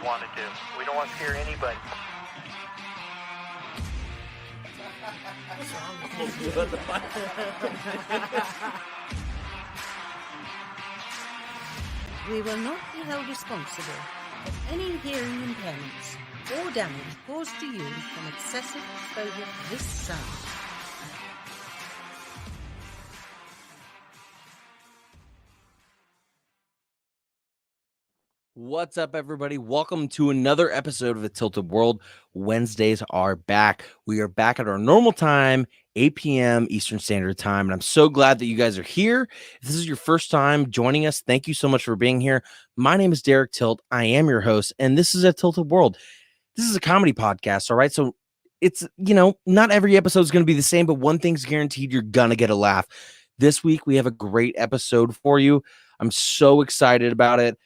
we want to do. We don't want to scare anybody. We will not be held responsible for any hearing impairments or damage caused to you from excessive exposure to this sound. What's up, everybody? Welcome to another episode of The Tilted World. Wednesdays are back. We are back at our normal time, 8 p.m. Eastern Standard Time, and I'm so glad that you guys are here. If this is your first time joining us, thank you so much for being here. My name is Derek Tilt. I am your host, and this is A Tilted World. This is a comedy podcast, all right? So it's, not every episode is going to be the same, but one thing's guaranteed: you're going to get a laugh. This week, we have a great episode for you. I'm so excited about it.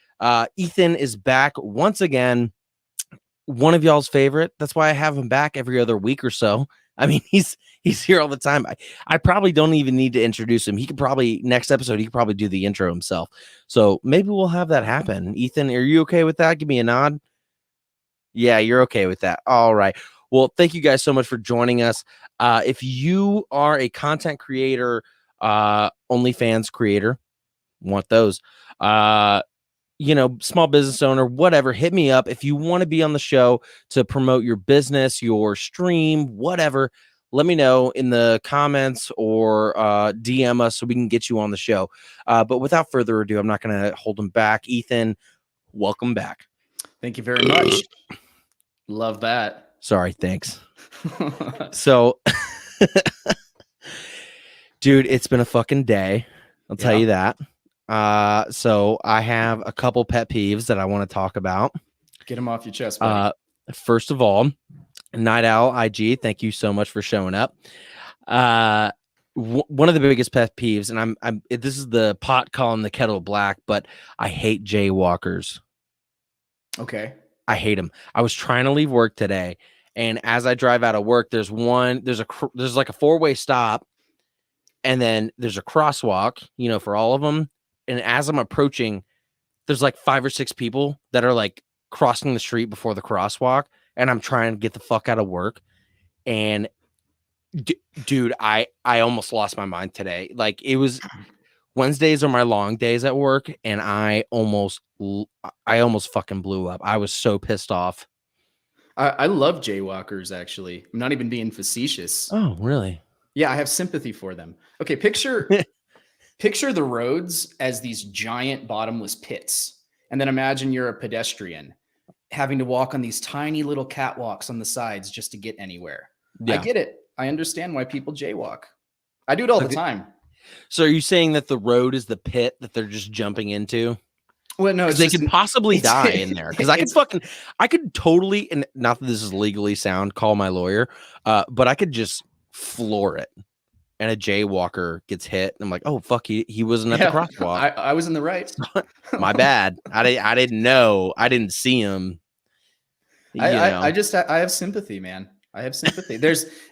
Ethan is back once again, one of y'all's favorite. That's why I have him back every other week or so. I mean, he's here all the time. I probably don't even need to introduce him. He could probably, next episode, he could probably do the intro himself. So maybe we'll have that happen. Ethan, are you okay with that? Give me a nod. Yeah, you're okay with that. All right. Well, thank you guys so much for joining us. If you are a content creator, OnlyFans creator, want those, small business owner, whatever, hit me up. If you want to be on the show to promote your business, your stream, whatever, let me know in the comments or DM us so we can get you on the show. But without further ado, I'm not going to hold him back. Ethan, welcome back. Thank you very much. Love that. Sorry, thanks. So, dude, it's been a fucking day. I'll tell you that. So I have a couple pet peeves that I want to talk about. Get them off your chest, buddy. First of all, Night Owl IG, thank you so much for showing up. One of the biggest pet peeves, and this is the pot calling the kettle black, but I hate jaywalkers. Okay. I hate them. I was trying to leave work today, and as I drive out of work, there's like a four-way stop, and then there's a crosswalk, for all of them. And as I'm approaching, there's like 5 or 6 people that are like crossing the street before the crosswalk. And I'm trying to get the fuck out of work. And dude, I almost lost my mind today. Like, it was Wednesdays are my long days at work. And I almost fucking blew up. I was so pissed off. I love jaywalkers, actually. I'm not even being facetious. Oh, really? Yeah, I have sympathy for them. Okay, picture the roads as these giant bottomless pits. And then imagine you're a pedestrian having to walk on these tiny little catwalks on the sides just to get anywhere. Yeah. I get it. I understand why people jaywalk. I do it all the time. So are you saying that the road is the pit that they're just jumping into? Well, no, they could possibly die in there. Because I could totally, and not that this is legally sound, call my lawyer, but I could just floor it. And a jaywalker gets hit, and I'm like, oh fuck, he wasn't at the crosswalk. I was in the right. My bad. I didn't know. I didn't see him. I have sympathy, man. I have sympathy.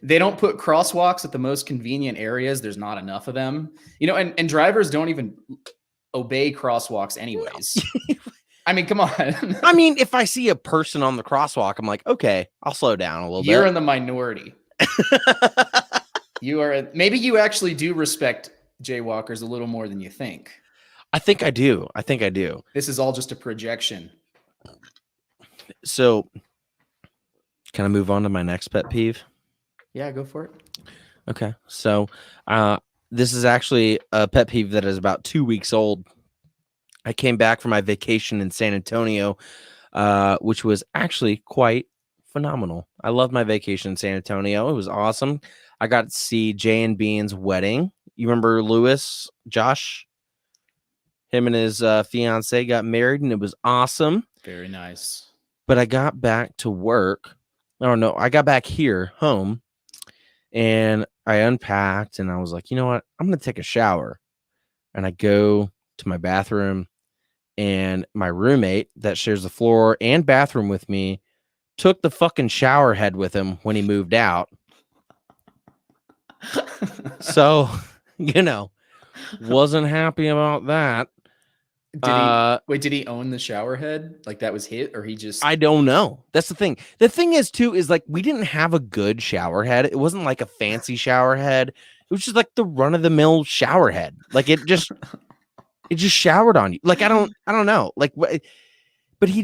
They don't put crosswalks at the most convenient areas. There's not enough of them. And drivers don't even obey crosswalks anyways. I mean, come on. I mean, if I see a person on the crosswalk, I'm like, okay, I'll slow down a little bit. You're in the minority. Maybe you actually do respect jaywalkers a little more than you think. I think I do. This is all just a projection. So, can I move on to my next pet peeve? Yeah, go for it. Okay. So, this is actually a pet peeve that is about 2 weeks old. I came back from my vacation in San Antonio, which was actually quite phenomenal. I loved my vacation in San Antonio. It was awesome. I got to see Jay and Bean's wedding. You remember Lewis, Josh? Him and his fiance got married, and it was awesome. Very nice. But I got back to work. Oh, no, I got back here, home, and I unpacked, and I was like, you know what? I'm going to take a shower. And I go to my bathroom, and my roommate that shares the floor and bathroom with me took the fucking shower head with him when he moved out. So, wasn't happy about that. Did he own the shower head? Like that was hit, or he just I don't know. That's the thing. The thing is too, is like we didn't have a good shower head. It wasn't like a fancy shower head. It was just like the run of the mill shower head. Like it just showered on you. Like I don't know. Like but he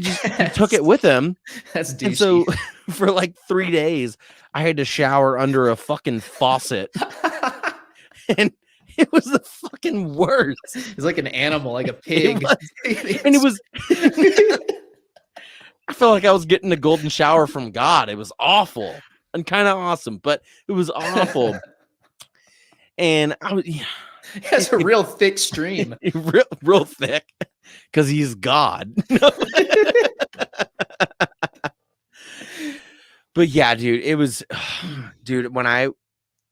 took it with him. That's douchey. And so for like 3 days, I had to shower under a fucking faucet. And it was the fucking worst. It's like an animal, like a pig. And it was I felt like I was getting a golden shower from God. It was awful and kind of awesome, but it was awful. And I was It's a real thick stream. real thick because he's God. But yeah, dude, it was dude, when I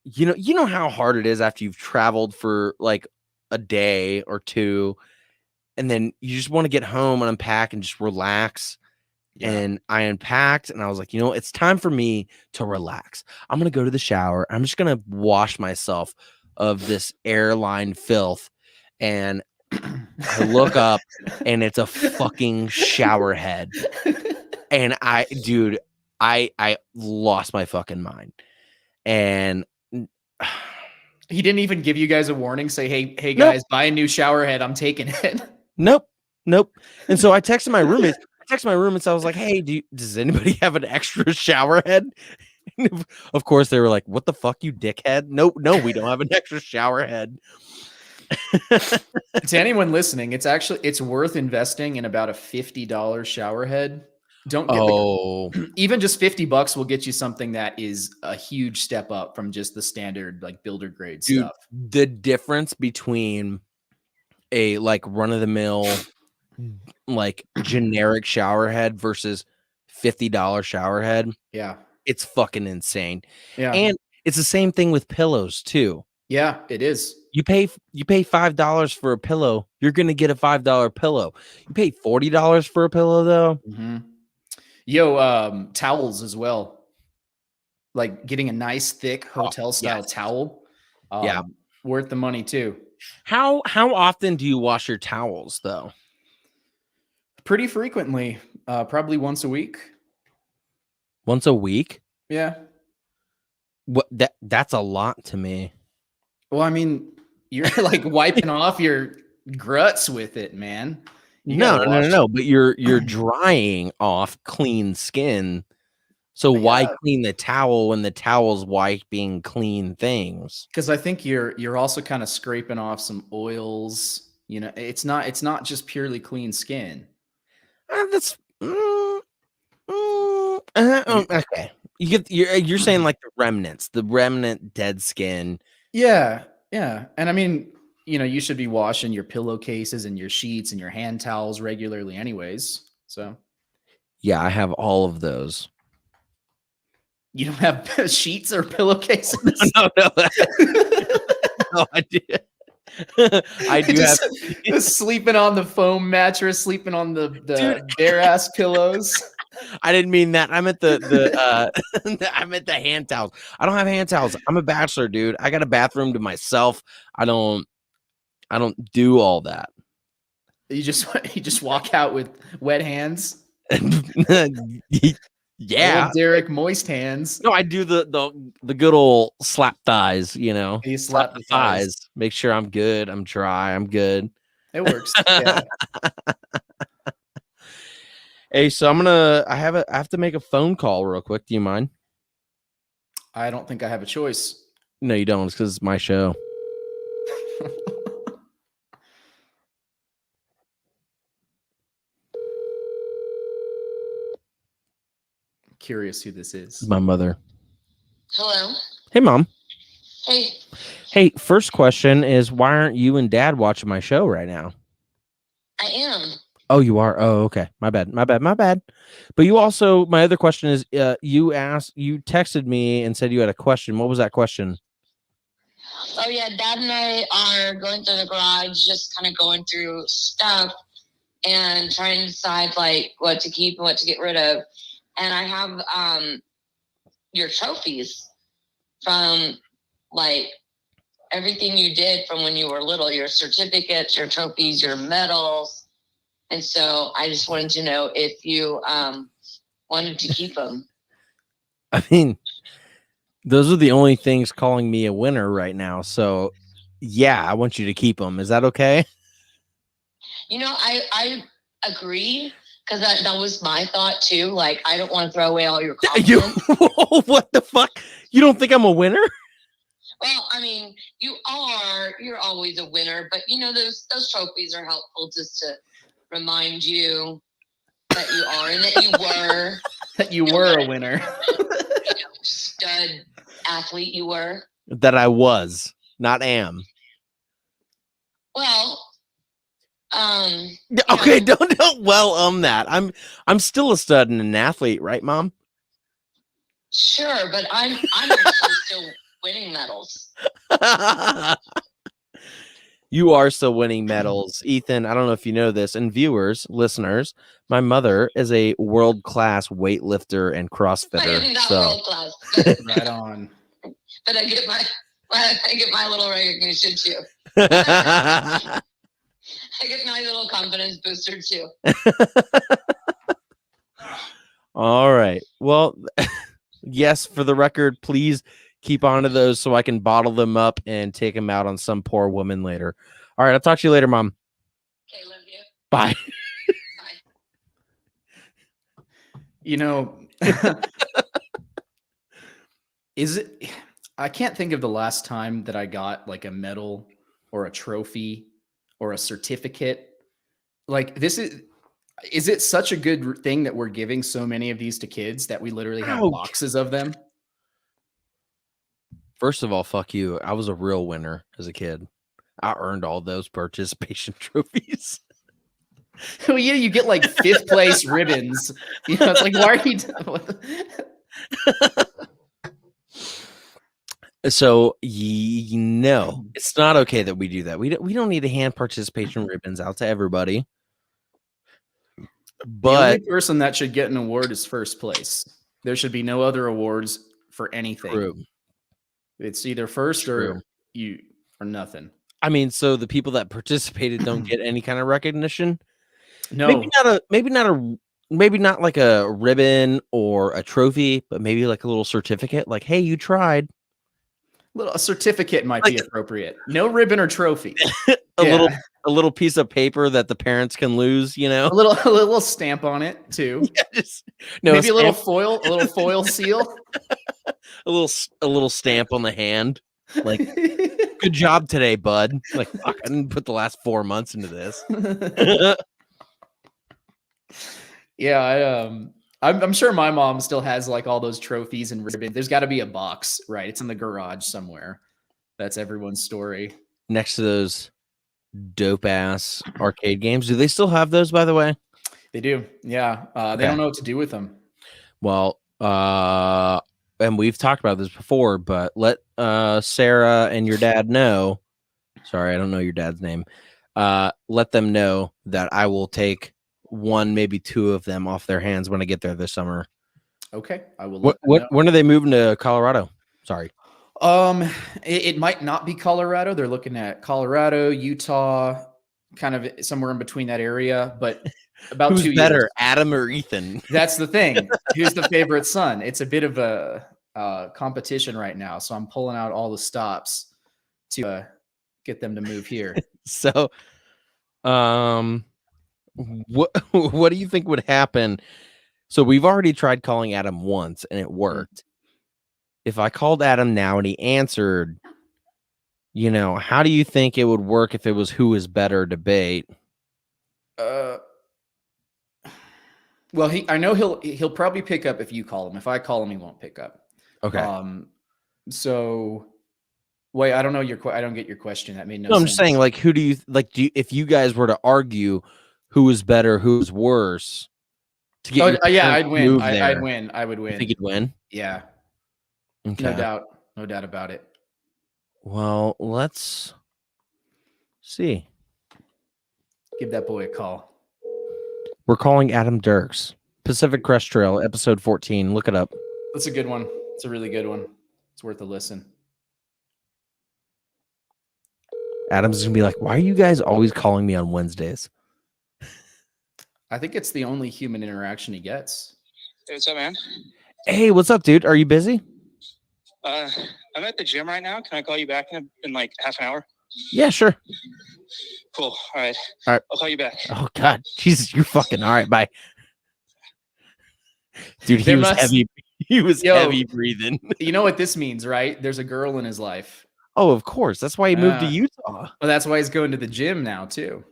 you know how hard it is after you've traveled for like a day or two, and then you just want to get home and unpack and just relax. Yeah. And I unpacked and I was like, it's time for me to relax. I'm going to go to the shower. I'm just going to wash myself of this airline filth. And I look up and it's a fucking shower head. And I lost my fucking mind. And he didn't even give you guys a warning, say, hey guys, buy a new shower head. I'm taking it. Nope. And so I texted my roommates. I was like, hey, does anybody have an extra shower head? Of course, they were like, what the fuck, you dickhead? No, we don't have an extra shower head. To anyone listening, it's worth investing in about a $50 shower head. Don't get even just $50 will get you something that is a huge step up from just the standard like builder grade stuff. The difference between a like run of the mill like generic shower head versus $50 shower head. Yeah. It's fucking insane. Yeah. And it's the same thing with pillows too. Yeah, it is. You pay $5 for a pillow, you're going to get a $5 pillow. You pay $40 for a pillow though. Mm-hmm. Yo, towels as well. Like getting a nice thick hotel style towel. Yeah. Worth the money too. How often do you wash your towels though? Pretty frequently. Probably once a week. Once a week? Yeah. What that's a lot to me. Well, I mean, you're like wiping off your gruts with it, man. No. But you're drying off clean skin. So why clean the towel when the towel's wiping clean things? Because I think you're also kind of scraping off some oils. It's not just purely clean skin. That's okay. You're saying like the remnant dead skin. Yeah. And I mean, you should be washing your pillowcases and your sheets and your hand towels regularly anyways. So yeah, I have all of those. You don't have sheets or pillowcases? No. No, I did. I do just sleeping on the foam mattress, sleeping on the bare ass pillows. I didn't mean that. I meant the I meant the hand towels. I don't have hand towels. I'm a bachelor, dude. I got a bathroom to myself. I don't do all that. You just walk out with wet hands. Yeah, old Derek moist hands. No, I do the good old slap thighs. You slap the thighs. Make sure I'm good. I'm dry. I'm good. It works. Yeah. Hey, so I have to make a phone call real quick. Do you mind? I don't think I have a choice. No, you don't. It's because it's my show. Curious who this is. My mother. Hello. Hey, Mom. Hey. Hey, first question is, why aren't you and Dad watching my show right now? I am. Oh, you are? Oh, okay. My bad. But you also, my other question is, you texted me and said you had a question. What was that question? Oh, yeah. Dad and I are going through the garage, just kind of going through stuff and trying to decide, like, what to keep and what to get rid of. And I have your trophies from, like, everything you did from when you were little, your certificates, your trophies, your medals. And so I just wanted to know if you wanted to keep them. I mean, those are the only things calling me a winner right now. So, yeah, I want you to keep them. Is that okay? You know, I agree, because that was my thought too. Like, I don't want to throw away all your You, confidence. what the fuck? You don't think I'm a winner? Well, I mean, you're always a winner, but you know, those trophies are helpful just to remind you that you are and that you were That you were a winner. stud athlete you were. That I was, not am. Well, Okay, don't that. I'm still a stud and an athlete, right, Mom? Sure, but I'm actually still winning medals. You are still winning medals, Ethan. I don't know if you know this, and viewers, listeners, my mother is a world-class weightlifter and CrossFitter. I am not So world class, Right on. but I get my little recognition too. I get my little confidence booster too. All right. Well, yes, for the record, please keep on to those so I can bottle them up and take them out on some poor woman later. All right. I'll talk to you later, Mom. Okay, love you. Bye. Bye. You know, is it? I can't think of the last time that I got like a medal or a trophy or a certificate. Like this is it such a good thing that we're giving so many of these to kids that we literally have Ouch. boxes of them? First of all, fuck you. I was a real winner as a kid. I earned all those participation trophies. Well, yeah, you get like fifth place ribbons. You know, it's like, why are you? So no, it's not okay that we do that. We don't need to hand participation ribbons out to everybody. The But only person that should get an award is first place. There should be no other awards for anything. true. It's either first True. or you or nothing. I mean, so the people that participated don't get any kind of recognition. No, Maybe not like a ribbon or a trophy, but maybe like a little certificate. Like, hey, you tried. a certificate might be appropriate. No ribbon or trophy. A little piece of paper that the parents can lose. You know, A little stamp on it too. yeah, Maybe a little foil seal. a little stamp on the hand. Like, good job today, bud. Like, fuck, I didn't put the last 4 months into this. Yeah, I'm sure my mom still has like all those trophies and ribbons. There's got to be a box, right? It's in the garage somewhere. That's everyone's story. Next to those dope ass arcade games. Do they still have those, by the way? They do. Yeah. They Okay. don't know what to do with them. Well, and we've talked about this before, but let Sarah and your dad know. Sorry, I don't know your dad's name. Let them know that I will take one, maybe two of them off their hands when I get there this summer. Okay. I will let them know. When are they moving to Colorado? Sorry. It might not be Colorado. They're looking at Colorado, Utah, kind of somewhere in between that area, but about Who's 2 years. better, Adam or Ethan? That's the thing. Who's the favorite son? It's a bit of a competition right now. So I'm pulling out all the stops to get them to move here. So, what do you think would happen? So we've already tried calling Adam once and it worked. If I called Adam now and he answered, you know, how do you think it would work if it was who is better debate? Well, I know he'll probably pick up if you call him. If I call him, he won't pick up. Okay. So wait, I don't know I don't get your question. That made no No, sense. I'm just saying, like, who do you like? If you guys were to argue who is better, who's worse, to get yeah, I'd win. I'd there, win. I would win. you think you'd win? Yeah, Okay. no doubt about it. Well, let's see. Give that boy a call. We're calling Adam Dirks. Pacific Crest Trail, episode 14. Look it up. That's a good one. It's a really good one. It's worth a listen. Adam's gonna be like, why are you guys always calling me on Wednesdays? I think it's the only human interaction he gets. Hey, what's up, man? Hey, what's up, dude? Are you busy? I'm at the gym right now. Can I call you back in like half an hour? Yeah, sure. Cool. All right. All right. I'll call you back. Oh God, Jesus, you're fucking all right. Bye, dude. He There was must- heavy. He was Yo. heavy breathing. You know what this means, right? There's a girl in his life. Oh, of course. That's why he moved to Ah. Utah. Well, that's why he's going to the gym now too.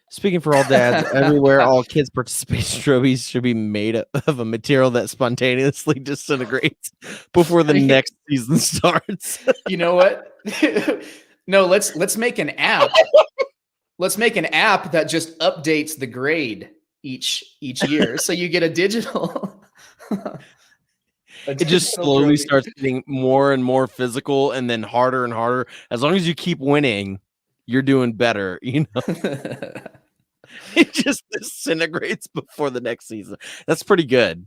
Speaking for all dads, everywhere all kids' participation trophies should be made of a material that spontaneously disintegrates before the next season starts. You know what? No, let's make an app. Let's make an app that just updates the grade each year, so you get a digital. It just slowly starts getting more and more physical, and then harder and harder. As long as you keep winning, you're doing better. You know, it just disintegrates before the next season. That's pretty good.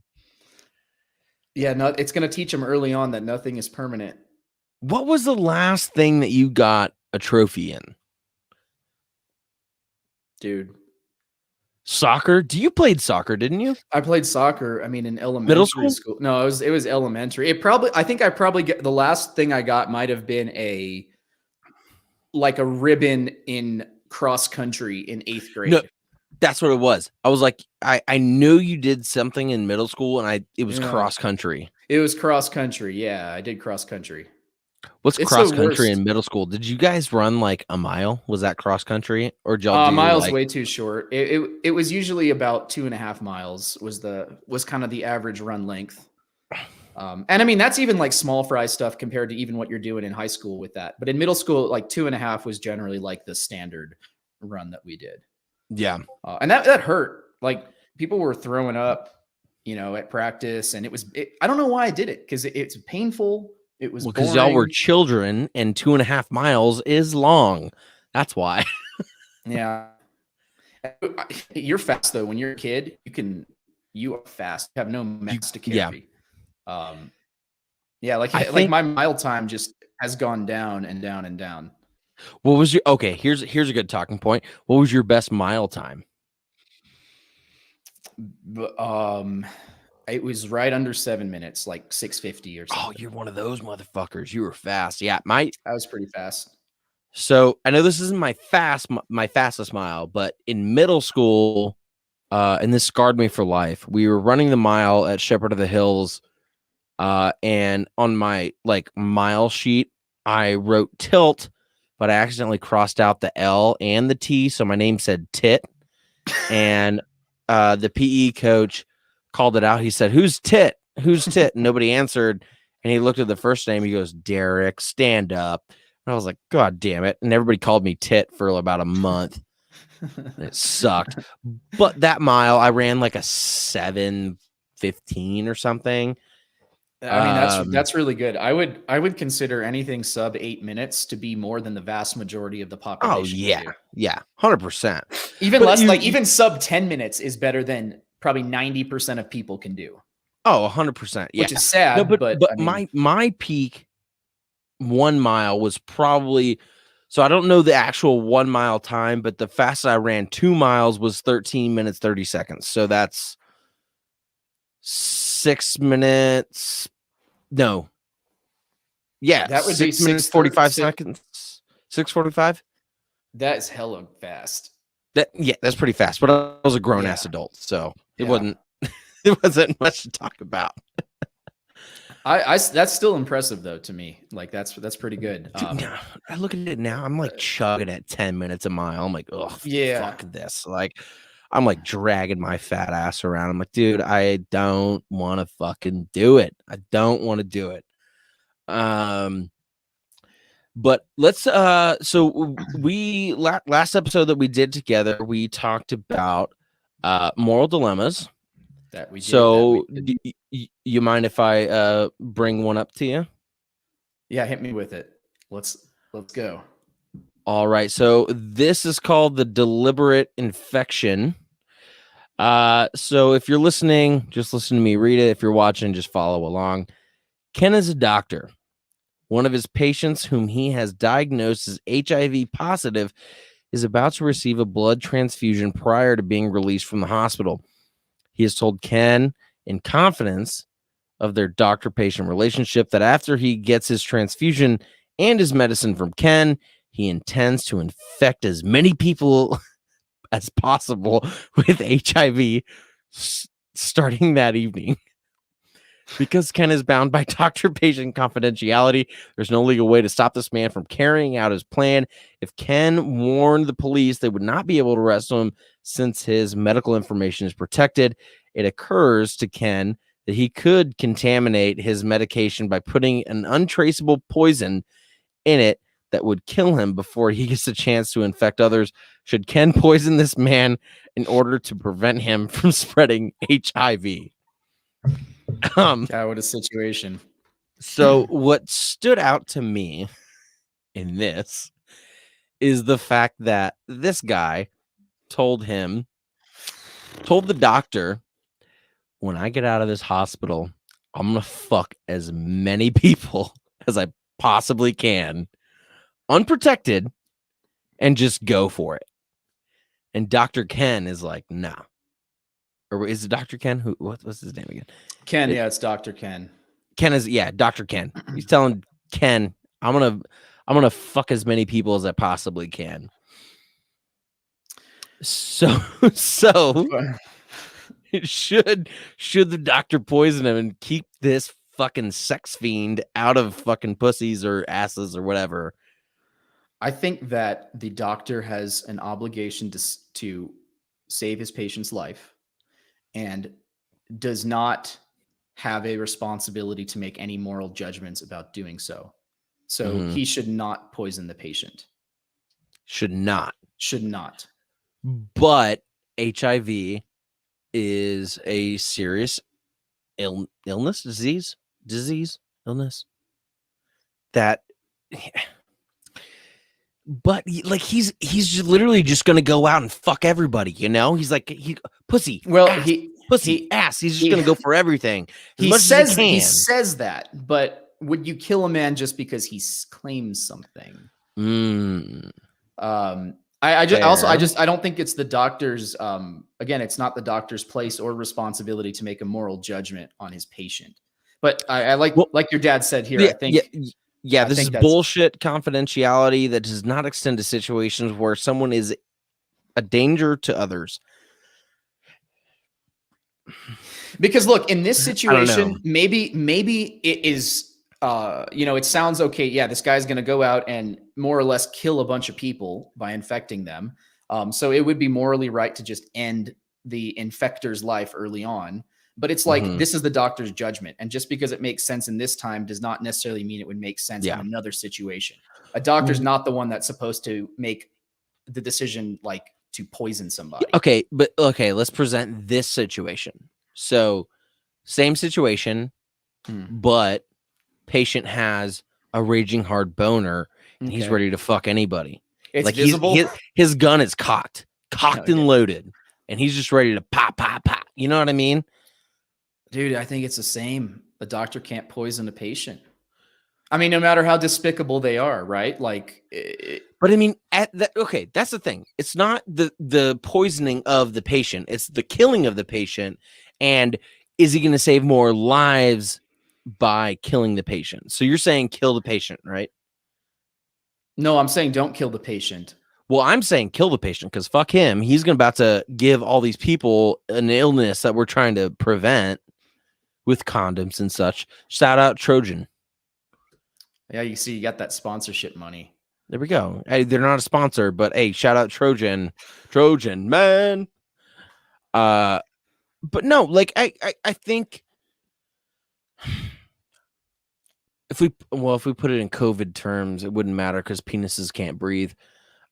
Yeah, no, it's going to teach them early on that nothing is permanent. What was the last thing that you got a trophy in? Dude, Soccer? You played soccer, didn't you? I played soccer. I mean, in elementary school. No, it was elementary. I think I probably get the last thing I got might have been a ribbon in cross country in 8th grade. No, that's what it was. I was like, I knew you did something in middle school, and it was cross country. It was cross country. Yeah, I did cross country. What's It's cross the country worst. in middle school? Did you guys run like a mile? Was that cross country, or did y'all do Miles like, way too short. It was usually about 2.5 miles was kind of the average run length. And I mean, that's even like small fry stuff compared to even what you're doing in high school with that. But in middle school, like 2.5 was generally like the standard run that we did. yeah? And that hurt. Like people were throwing up, at practice, and I don't know why I did it, because it's painful. It was Because y'all were boring. children, and 2.5 miles is long. That's why. Yeah. You're fast though. When you're a kid, you are fast. You have no mass to carry. I Like think- my mile time just has gone down and down and down. What was your here's a good talking point. What was your best mile time? But, it was right under 7 minutes, like 6:50 or something. Oh, you're one of those motherfuckers. You were fast. Yeah, I was pretty fast. So I know this isn't my fastest mile, but in middle school, and this scarred me for life. We were running the mile at Shepherd of the Hills, and on my mile sheet, I wrote tilt, but I accidentally crossed out the L and the T, so my name said tit. And the PE coach called it out. He said, "Who's tit? Who's tit?" And nobody answered. And he looked at the first name. He goes, "Derek, stand up." And I was like, God damn it. And everybody called me tit for about a month. It sucked. But that mile, I ran like a 7:15 or something. I mean, that's really good. I would consider anything sub 8 minutes to be more than the vast majority of the population. Oh, can yeah. do. Yeah. 100%. Even But less, you- even sub 10 minutes is better than probably 90% of people can do, Oh, 100%. Yeah. which is sad. No, but I mean, my peak 1 mile was probably, so I don't know the actual 1 mile time, but the fastest I ran 2 miles was 13 minutes 30 seconds. So that's 6 minutes. No. Yeah, that would be 6 minutes 6:30 45 seconds. 6:45. that's hella fast. That's pretty fast. But I was a grown ass Yeah. adult, so it Yeah. wasn't it wasn't much to talk about. That's still impressive though to me. Like that's pretty good. Dude, I look at it now. I'm like chugging at 10 minutes a mile. I'm like, oh, Yeah. fuck this. Like, I'm like dragging my fat ass around. I'm like, dude, I don't want to fucking do it. I don't want to do it. But let's so we last episode that we did together, we talked about moral dilemmas. That we did, So that we did. you mind if I bring one up to you? Yeah, hit me with it. Let's go. All right. So this is called the deliberate infection. So if you're listening, just listen to me read it. If you're watching, just follow along. Ken is a doctor. One of his patients, whom he has diagnosed as HIV positive, is about to receive a blood transfusion prior to being released from the hospital. He has told Ken in confidence of their doctor-patient relationship that after he gets his transfusion and his medicine from Ken, he intends to infect as many people as possible with HIV starting that evening. Because Ken is bound by doctor-patient confidentiality, there's no legal way to stop this man from carrying out his plan. If Ken warned the police, they would not be able to arrest him since his medical information is protected. It occurs to Ken that he could contaminate his medication by putting an untraceable poison in it that would kill him before he gets a chance to infect others. Should Ken poison this man in order to prevent him from spreading HIV? God, what a situation. So what stood out to me in this is the fact that this guy told the doctor, when I get out of this hospital, I'm going to fuck as many people as I possibly can, unprotected, and just go for it. And Dr. Ken is like, nah. Or is it Dr. Ken? What's his name again? Ken, yeah, it's Dr. Ken. Ken is, yeah, Dr. Ken. He's telling Ken, I'm gonna fuck as many people as I possibly can. So should the doctor poison him and keep this fucking sex fiend out of fucking pussies or asses or whatever? I think that the doctor has an obligation to save his patient's life and does not have a responsibility to make any moral judgments about doing so. So he should not poison the patient. Should not. But HIV is a serious illness that, but like he's just literally just gonna go out and fuck everybody, you know? He's like pussy. Well, ass. He's just gonna go for everything. He says that, but would you kill a man just because he claims something? I don't think it's the doctor's. Again, it's not the doctor's place or responsibility to make a moral judgment on his patient. But I like your dad said here. Yeah, I think. Yeah, this is bullshit confidentiality that does not extend to situations where someone is a danger to others. Because look, in this situation, maybe it is, it sounds okay. Yeah, this guy's going to go out and more or less kill a bunch of people by infecting them. So it would be morally right to just end the infector's life early on. But it's like, this is the doctor's judgment. And just because it makes sense in this time does not necessarily mean it would make sense in another situation. A doctor's not the one that's supposed to make the decision, like to poison somebody. Okay, let's present this situation. So same situation, but patient has a raging hard boner and he's ready to fuck anybody. It's like visible. His gun is cocked and loaded, and he's just ready to pop. You know what I mean? Dude, I think it's the same. A doctor can't poison a patient. I mean, no matter how despicable they are, right? Like, but I mean, that's the thing. It's not the poisoning of the patient; it's the killing of the patient. And is he going to save more lives by killing the patient? So you're saying kill the patient, right? No, I'm saying don't kill the patient. Well, I'm saying kill the patient because fuck him. He's about to give all these people an illness that we're trying to prevent with condoms and such. Shout out Trojan. Yeah, you see, you got that sponsorship money. There we go. Hey, they're not a sponsor, but hey, shout out Trojan man. But no, like I think if we put it in COVID terms, it wouldn't matter because penises can't breathe.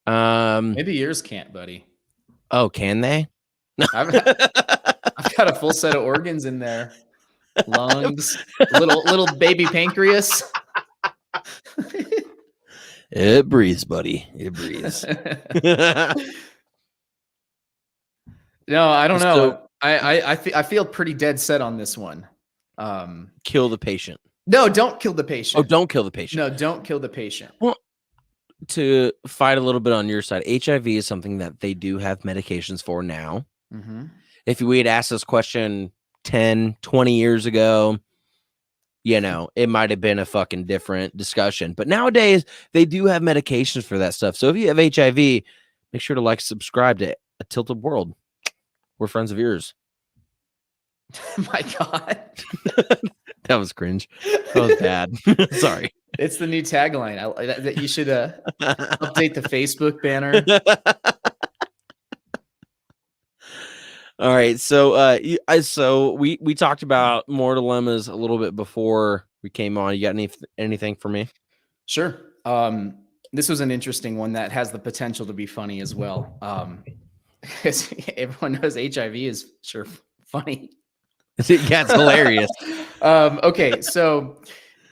Maybe yours can't, buddy. Oh, can they? I've got a full set of organs in there. Lungs, little baby pancreas. It breathes, buddy. It breathes. No, I don't know. I feel pretty dead set on this one. Kill the patient. No, don't kill the patient. Oh, don't kill the patient. No, don't kill the patient. Well, to fight a little bit on your side, HIV is something that they do have medications for now. Mm-hmm. If we had asked this question 10, 20 years ago, it might have been a fucking different discussion. But nowadays, they do have medications for that stuff. So if you have HIV, make sure to subscribe to A Tilted World. We're friends of yours. My God. That was cringe. That was bad. Sorry. It's the new tagline. That you should update the Facebook banner. All right. So we talked about more dilemmas a little bit before we came on. You got anything for me? Sure. This was an interesting one that has the potential to be funny as well. Because everyone knows HIV is sure funny. Yeah, it's hilarious. Okay, so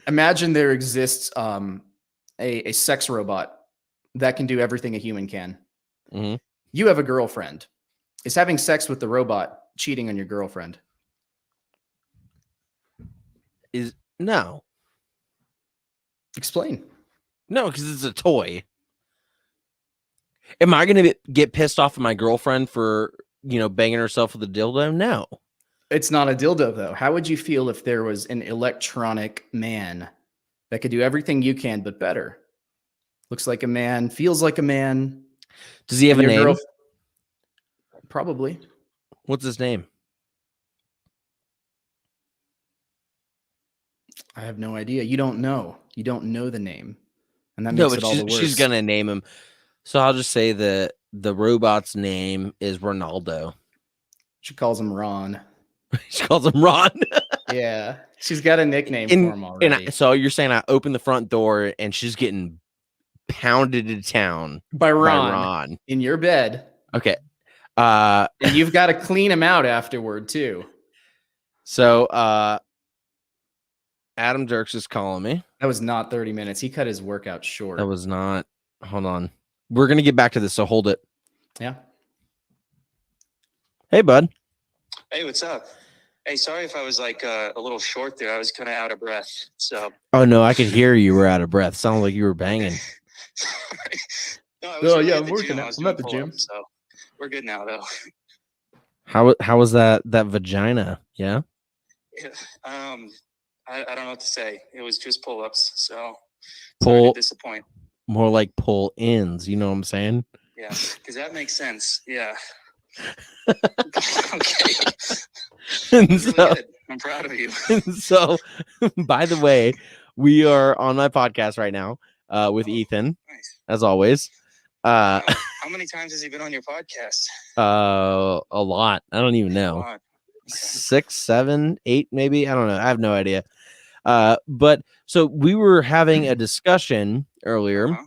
imagine there exists a sex robot that can do everything a human can. Mm-hmm. You have a girlfriend. Is having sex with the robot cheating on your girlfriend? No. Explain. No, because it's a toy. Am I going to get pissed off at my girlfriend for, banging herself with a dildo? No. It's not a dildo, though. How would you feel if there was an electronic man that could do everything you can, but better? Looks like a man, feels like a man. Does he have a name? Probably. What's his name? I have no idea. You don't know. You don't know the name. And that makes it all the worse. She's going to name him. So I'll just say that the robot's name is Ronaldo. She calls him Ron. She calls him Ron. Yeah. She's got a nickname for him already. So you're saying I open the front door and she's getting pounded to town by Ron in your bed. Okay. And you've got to clean him out afterward too. So Adam Dirks is calling me. That was not 30 minutes. He cut his workout short. That was not. Hold on. We're going to get back to this, so hold it. Yeah. Hey, bud. Hey, what's up? Hey, sorry if I was a little short there. I was kind of out of breath. So. Oh, no, I could hear you were out of breath. Sounded like you were banging. No, I was really I'm working out. I'm at the gym. So we're good now, though. How was that vagina? Yeah. Yeah. I don't know what to say. It was just pull-ups. So pull disappoint. More like pull ins. You know what I'm saying? Yeah, because that makes sense. Yeah. Okay. Really good. I'm proud of you. So, by the way, we are on my podcast right now with Ethan, nice. As always. How many times has he been on your podcast? A lot. I don't even know. Okay. 6, 7, 8, maybe. I don't know. I have no idea. But so we were having a discussion earlier.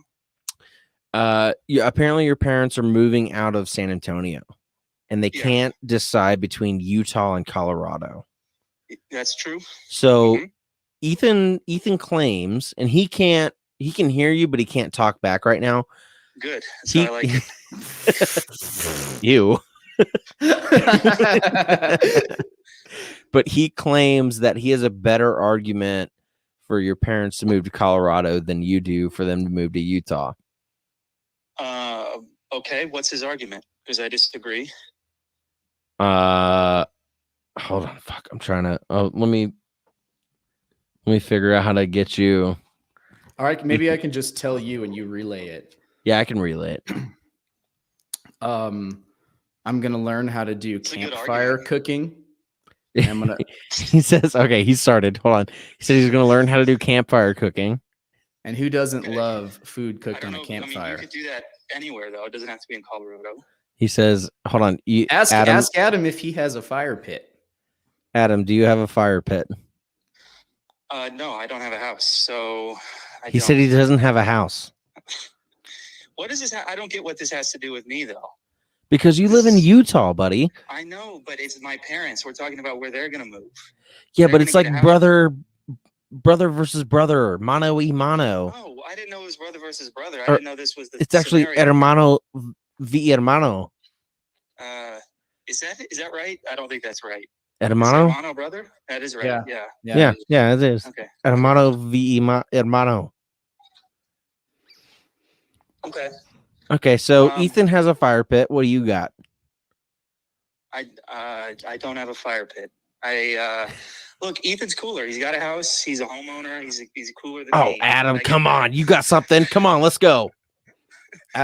Apparently your parents are moving out of San Antonio and they can't decide between Utah and Colorado. That's true. So Ethan claims, and he can hear you, but he can't talk back right now. Good. That's how I like it. You. But he claims that he has a better argument for your parents to move to Colorado than you do for them to move to Utah. Okay, what's his argument? Because I disagree. Hold on, fuck. I'm trying to. Oh, let me figure out how to get you. All right, maybe I can just tell you and you relay it. Yeah, I can relay it. I'm gonna learn how to do campfire cooking. I'm gonna. He says, okay, he started. Hold on. He said he's gonna learn how to do campfire cooking. And who doesn't love food cooked on a campfire? I mean, you could do that anywhere, though. It doesn't have to be in Colorado. He says, hold on. Ask Adam if he has a fire pit. Adam, do you have a fire pit? No, I don't have a house. So he said he doesn't have a house. What does this? I don't get what this has to do with me, though. Because you live in Utah, buddy. I know, but it's my parents. We're talking about where they're going to move. Yeah, but it's like brother versus brother, mano y mano. Oh, I didn't know it was brother versus brother. I didn't know this was the It's actually hermano v hermano. Is that right? I don't think that's right. Hermano? Hermano brother? That is right. Yeah, it is. Okay. Hermano v hermano. Okay. Okay, so Um, Ethan has a fire pit. What do you got? I don't have a fire pit. Look, Ethan's cooler. He's got a house. He's a homeowner. He's cooler than Oh, me. Adam, I get come that. on. You got something. Come on, let's go.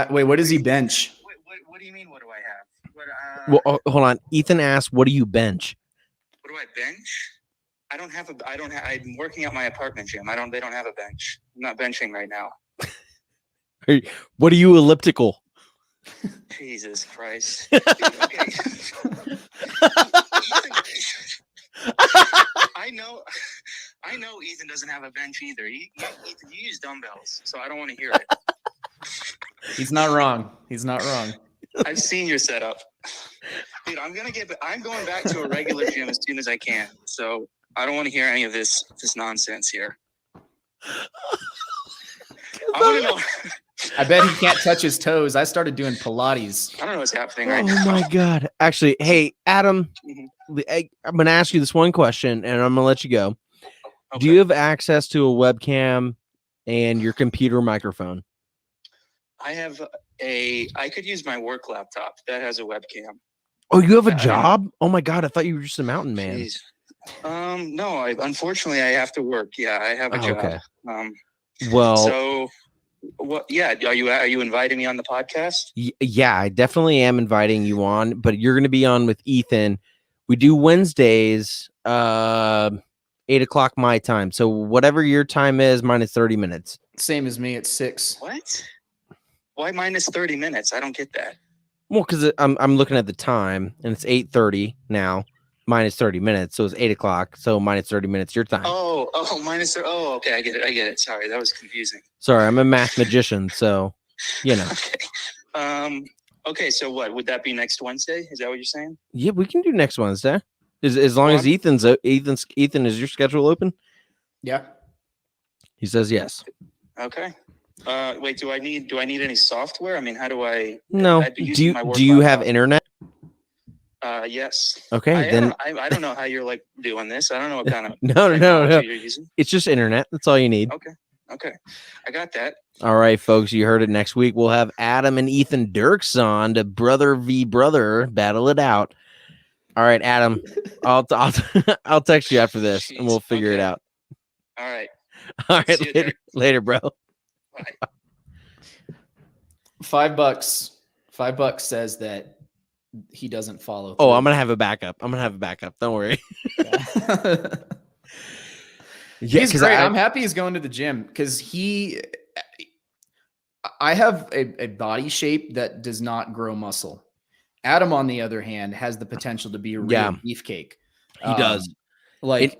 Wait, what does he bench? What do you mean? What do I have? Well, hold on. Ethan asked, what do you bench? What do I bench? I don't have. I'm working out my apartment gym. They don't have a bench. I'm not benching right now. What are you elliptical? Jesus Christ. Okay. I know Ethan doesn't have a bench either. Ethan, you use dumbbells, so I don't want to hear it. He's not wrong. He's not wrong. I've seen your setup. Dude, I'm going back to a regular gym as soon as I can. So I don't want to hear any of this nonsense here. I want to know. I bet he can't touch his toes. I started doing Pilates. I don't know what's happening right now. Oh my God. Actually, hey, Adam, I'm going to ask you this one question and I'm going to let you go. Okay. Do you have access to a webcam and your computer microphone? I could use my work laptop that has a webcam. Oh, you have a job? Oh my God. I thought you were just a mountain man. Jeez. No, unfortunately I have to work. Yeah, I have a job. Okay. Well, so what? Yeah, are you inviting me on the podcast? Yeah, I definitely am inviting you on, but you're going to be on with Ethan. We do Wednesdays, 8:00 my time. So whatever your time is, mine is 30 minutes. Same as me at 6. What? Why minus 30 minutes? I don't get that. Well, because I'm looking at the time and it's 8:30 now, minus 30 minutes. So it's 8:00. So minus 30 minutes your time. Oh, minus. Oh, okay. I get it. Sorry, that was confusing. Sorry, I'm a math magician, so you know. Okay. Okay. So what would that be next Wednesday? Is that what you're saying? Yeah, we can do next Wednesday. As long as Ethan, is your schedule open? Yeah. He says yes. Okay. Wait, do I need any software? I mean, how do I? No. I'd be Do using my work you have laptop. internet? Yes. Okay, then I don't know how you're like doing this. I don't know what kind of no. technology you're using. It's just internet. That's all you need. Okay. I got that. All right, folks. You heard it. Next week we'll have Adam and Ethan Dirks on to brother v brother battle it out. All right, Adam. I'll text you after this and we'll figure it out. All right. All right. Later, bro. Bye. $5 says that he doesn't follow. Oh, I'm gonna have a backup. Don't worry. Yeah, he's great. I'm happy he's going to the gym because I have a body shape that does not grow muscle. Adam, on the other hand, has the potential to be a real beefcake. He does. I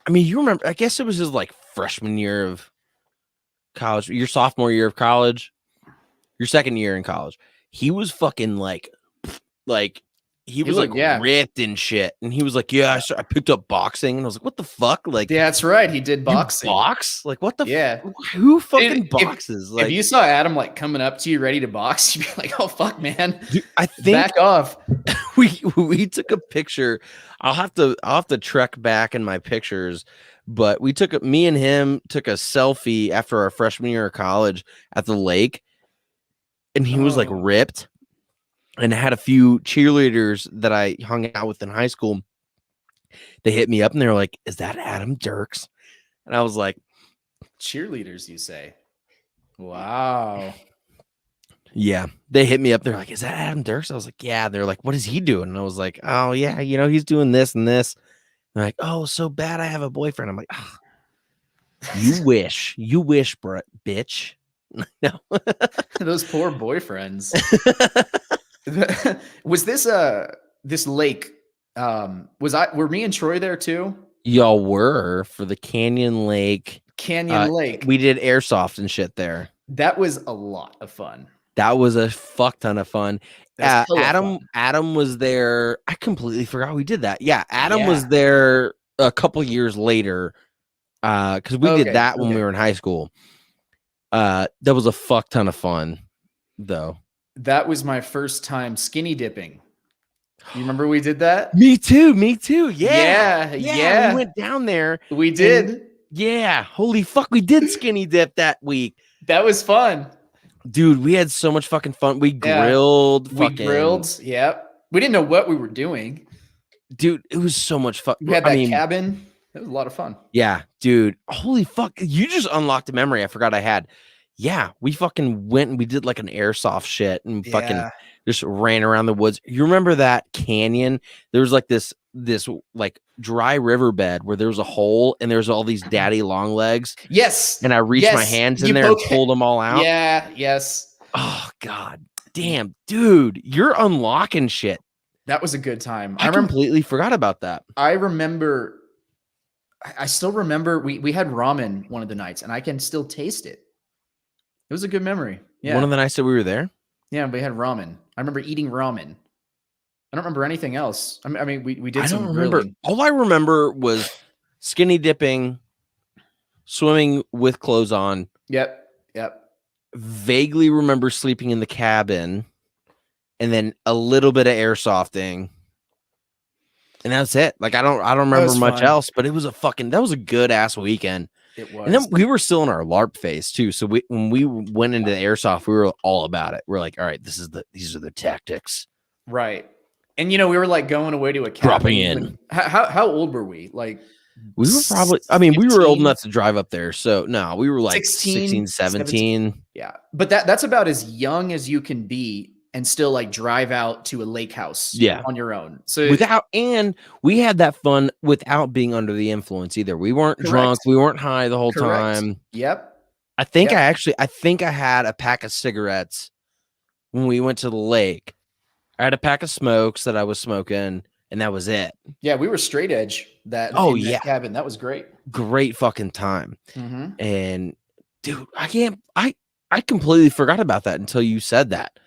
mean, you remember? I guess it was his like freshman year of college, your sophomore year of college, your second year in college. He was fucking like he was like ripped and shit, and he was like, "Yeah, I picked up boxing," and I was like, "What the fuck?" Like, yeah, that's right, he did boxing. Box? Like, what the? Yeah, who fucking boxes? If you saw Adam like coming up to you ready to box, you'd be like, "Oh fuck, man!" Dude, I think back off. we took a picture. I'll have to trek back in my pictures, but me and him took a selfie after our freshman year of college at the lake, and he was like ripped. And I had a few cheerleaders that I hung out with in high school. They hit me up and they were like, "Is that Adam Dirks?" And I was like, "Cheerleaders, you say?" Wow. Yeah. They hit me up. They're like, "Is that Adam Dirks?" I was like, "Yeah." They're like, "What is he doing?" And I was like, "Oh, yeah, he's doing this and this." They're like, "Oh, so bad I have a boyfriend." I'm like, oh, you wish, bitch. No. Those poor boyfriends. Was this lake? Were me and Troy there too? Y'all were for the Canyon Lake. We did airsoft and shit there. That was a lot of fun. That was a fuck ton of fun. Adam was there. I completely forgot we did that. Yeah, Adam was there a couple years later. Because we did that when we were in high school. That was a fuck ton of fun, though. That was my first time skinny dipping. You remember we did that? Me too. Yeah. We went down there. We did. Yeah. Holy fuck, we did skinny dip that week. That was fun. Dude, we had so much fucking fun. We grilled. We grilled. Yep. We didn't know what we were doing. Dude, it was so much fun. We had that cabin. It was a lot of fun. Yeah, dude. Holy fuck. You just unlocked a memory I forgot I had. Yeah, we fucking went and we did like an airsoft shit and fucking just ran around the woods. You remember that canyon? There was like this like dry riverbed where there was a hole and there's all these daddy long legs. Yes. And I reached my hands in there and pulled them all out. Yeah. Yes. Oh God. Damn, dude. You're unlocking shit. That was a good time. I completely forgot about that. I still remember we had ramen one of the nights and I can still taste it. It was a good memory. Yeah. One of the nights that we were there? Yeah, we had ramen. I remember eating ramen. I don't remember anything else. I mean, we did some grilling. All I remember was skinny dipping, swimming with clothes on. Yep. Vaguely remember sleeping in the cabin, and then a little bit of airsofting. And that's it. Like I don't remember much else, but it was that was a good ass weekend. It was. And then we were still in our LARP phase too. So when we went into the airsoft, we were all about it. We're like, all right, these are the tactics. Right. And we were like going away to a cabin. Dropping in. How old were we? Like we were probably 15? We were old enough to drive up there. So no, we were like 16, 17. Yeah. But that's about as young as you can be and still like drive out to a lake house on your own. So and we had that fun without being under the influence either. We weren't drunk. We weren't high the whole time. Yep. I think I had a pack of cigarettes when we went to the lake. I had a pack of smokes that I was smoking and that was it. Yeah. We were straight edge that cabin. That was great. Great fucking time. Mm-hmm. And dude, I completely forgot about that until you said that.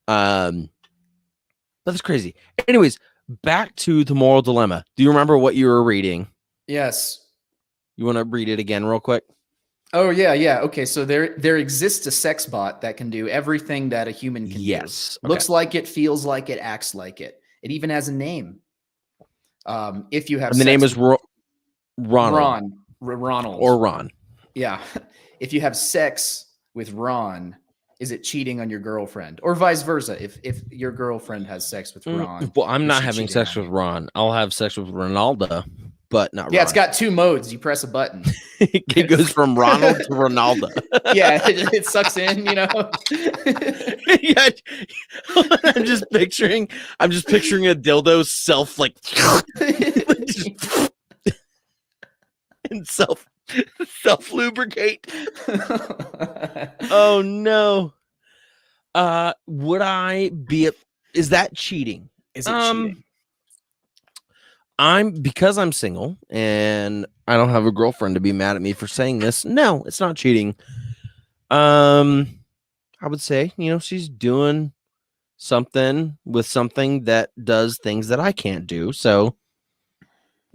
That's crazy. Anyways, back to the moral dilemma. Do you remember what you were reading? Yes. You want to read it again real quick? Oh yeah. Okay, so there exists a sex bot that can do everything that a human can do. Yes. Looks like it, feels like it, acts like it. It even has a name. If you have and the name is Ronald. Ronald. Or Ron. Yeah. If you have sex with Ron, is it cheating on your girlfriend? Or vice versa, if your girlfriend has sex with Ron. Well, I'm not having sex with Ron. I'll have sex with Ronaldo, but not Ron. Yeah, it's got two modes. You press a button. It goes from Ronald to Ronaldo. Yeah, it sucks in, Yeah. I'm just picturing a dildo self like and self lubricate. Oh no. Would I be is that cheating? Is it cheating? Because I'm single and I don't have a girlfriend to be mad at me for saying this. No, it's not cheating. I would say, she's doing something with something that does things that I can't do. So,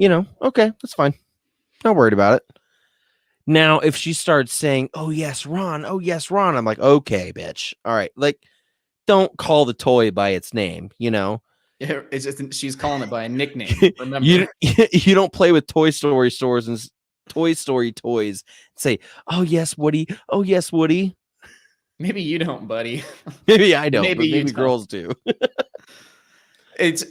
okay, that's fine. Not worried about it. Now, if she starts saying, "Oh yes, Ron. Oh yes, Ron," I'm like, "Okay, bitch. All right." Like, don't call the toy by its name, Yeah, she's calling it by a nickname. Remember, you don't play with Toy Story stores and Toy Story toys. Say, "Oh yes, Woody. Oh yes, Woody." Maybe you don't, buddy. Maybe I don't. Maybe girls do. It's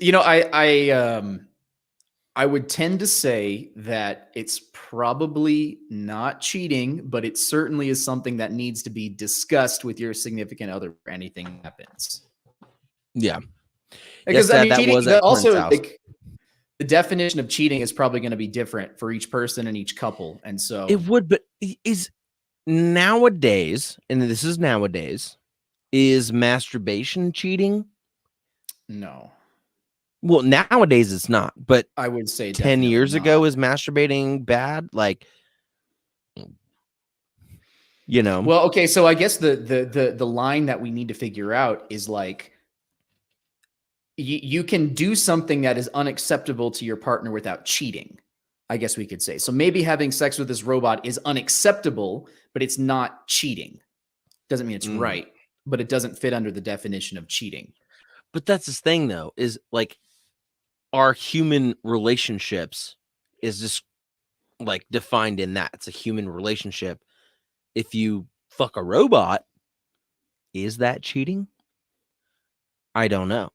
I would tend to say that it's probably not cheating, but it certainly is something that needs to be discussed with your significant other if anything happens. Yeah. Because cheating, also like, the definition of cheating is probably going to be different for each person and each couple. And so it would, but is nowadays, and this is nowadays, is masturbation cheating? No. Well, nowadays it's not, but I would say 10 years ago is masturbating bad? Like, Well, okay, so I guess the line that we need to figure out is like you can do something that is unacceptable to your partner without cheating, I guess we could say. So maybe having sex with this robot is unacceptable, but it's not cheating. Doesn't mean it's right, but it doesn't fit under the definition of cheating. But that's this thing, though, is like our human relationships is just like defined in that. It's a human relationship. If you fuck a robot, is that cheating? I don't know.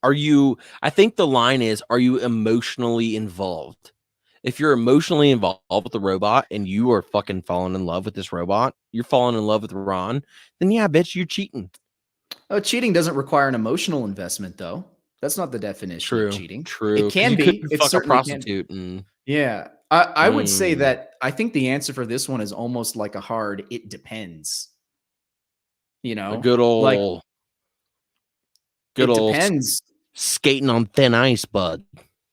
Are you? I think the line is: are you emotionally involved? If you're emotionally involved with the robot and you are fucking falling in love with this robot, you're falling in love with Ron, then yeah, bitch, you're cheating. Oh, cheating doesn't require an emotional investment, though. That's not the definition of True, cheating. true. It can you be. could It fuck a certainly can be. prostitute and Yeah. I would say Mm. that I think the answer for this one is almost like a hard it depends. You a know, good like old, it depends. skating on thin ice, bud.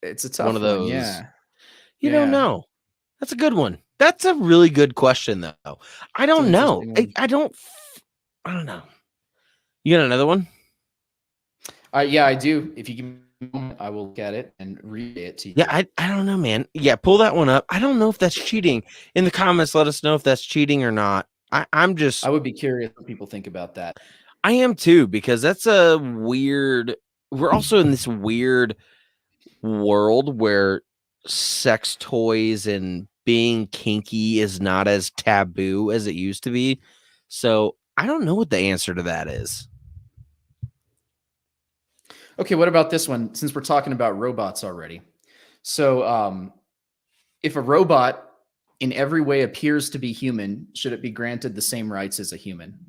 It's a tough One of one. those. Yeah. You don't know. That's a good one. That's a really good question, though. I don't know. I don't know. You got another one? Yeah, I do. If you give me a moment, I will look at it and read it to you. Yeah, I don't know, man. Yeah, pull that one up. I don't know if that's cheating. In the comments, let us know if that's cheating or not. I would be curious what people think about that. I am too, because that's a weird. We're also in this weird world where sex toys and being kinky is not as taboo as it used to be. So I don't know what the answer to that is. Okay, what about this one? Since we're talking about robots already. So if a robot in every way appears to be human, should it be granted the same rights as a human?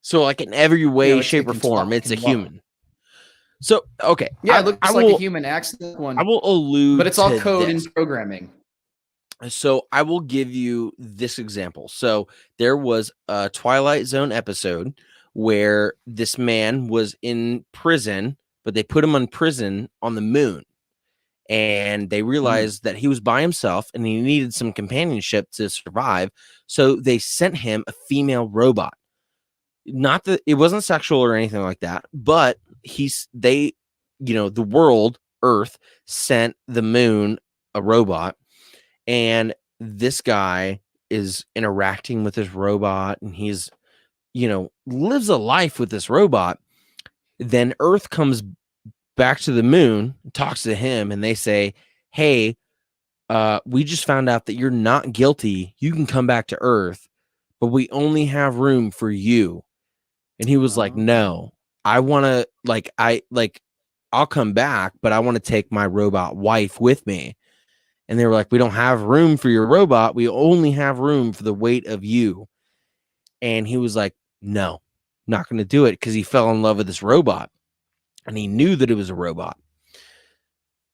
So like in every way, shape, or form, it's a human. So okay, yeah, it looks like a human. Accident one. I will allude, but it's all to code this. and programming. So I will give you this example. So there was a Twilight Zone episode where this man was in prison, but they put him in prison on the moon. And they realized that he was by himself and he needed some companionship to survive. So they sent him a female robot. Not that it wasn't sexual or anything like that, but the world, Earth, sent the moon a robot. And this guy is interacting with this robot and he's, lives a life with this robot. Then Earth comes back to the moon, talks to him, and they say, hey, we just found out that you're not guilty. You can come back to Earth, but we only have room for you. And he was like, no, I want to I'll come back, but I want to take my robot wife with me. And they were like, we don't have room for your robot. We only have room for the weight of you. And he was like, no, not going to do it, because he fell in love with this robot and he knew that it was a robot.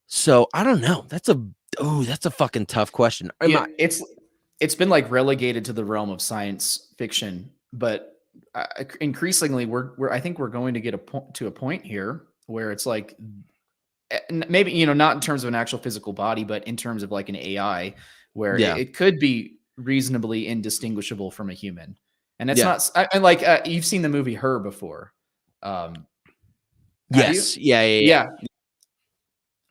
So I don't know. That's a fucking tough question. It's been like relegated to the realm of science fiction, but increasingly I think we're going to get to a point here where it's like, maybe, not in terms of an actual physical body, but in terms of like an AI where it could be reasonably indistinguishable from a human. And it's not you've seen the movie Her before. Yes. Yeah.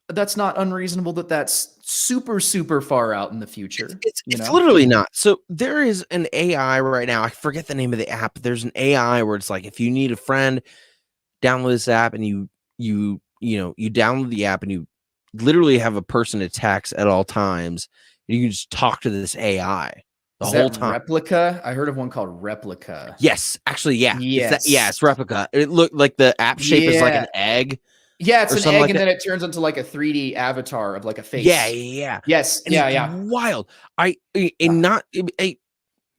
That's not unreasonable that's super, super far out in the future. It's literally not. So there is an AI right now. I forget the name of the app. There's an AI where it's like, if you need a friend, download this app, and you download the app and you literally have a person to text at all times. And you can just talk to this AI the whole time. Replica? I heard of one called Replica. Yes, actually, yeah. Yes. It's Replica. It looked like the app shape is like an egg. Yeah, it's an egg, and then it turns into like a 3D avatar of like a face. Yeah. Yes. And yeah. Wild. I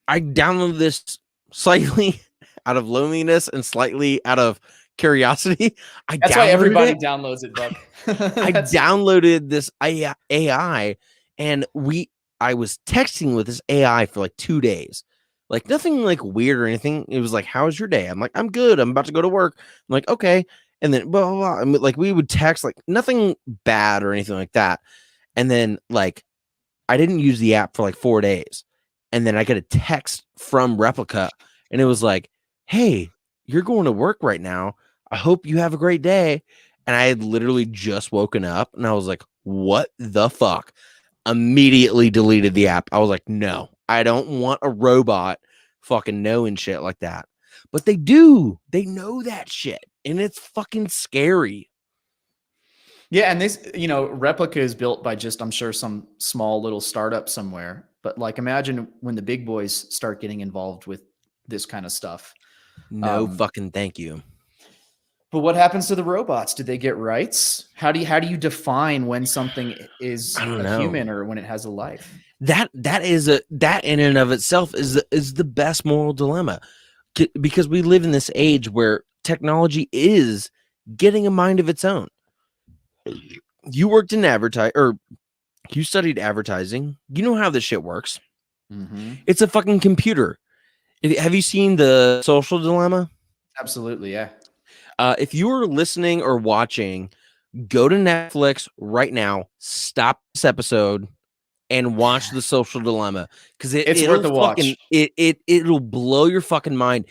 downloaded this slightly out of loneliness and slightly out of curiosity. That's why everybody downloads it, Buck. I downloaded this AI, and I was texting with this AI for like 2 days. Like nothing like weird or anything. It was like, how was your day? I'm like, I'm good. I'm about to go to work. I'm like, okay. And then blah, blah, blah. And like we would text, like nothing bad or anything like that. And then like I didn't use the app for like 4 days. And then I get a text from Replica, and it was like, hey, you're going to work right now. I hope you have a great day. And I had literally just woken up, and I was like, what the fuck? Immediately deleted the app. I was like, no, I don't want a robot fucking knowing shit like that. But they do. They know that shit. And it's fucking scary. Yeah, and this, replica is built by just, I'm sure, some small little startup somewhere. But like, imagine when the big boys start getting involved with this kind of stuff. No fucking thank you. But what happens to the robots? Do they get rights? How do you define when something is I don't a know. human or when it has a life? That in and of itself is the best moral dilemma, because we live in this age where technology is getting a mind of its own. You worked in or you studied advertising. You know how this shit works. Mm-hmm. It's a fucking computer. Have you seen The Social Dilemma? Absolutely, yeah. If you are listening or watching, go to Netflix right now, stop this episode, and watch The Social Dilemma, because It's worth a watch. It'll blow your fucking mind.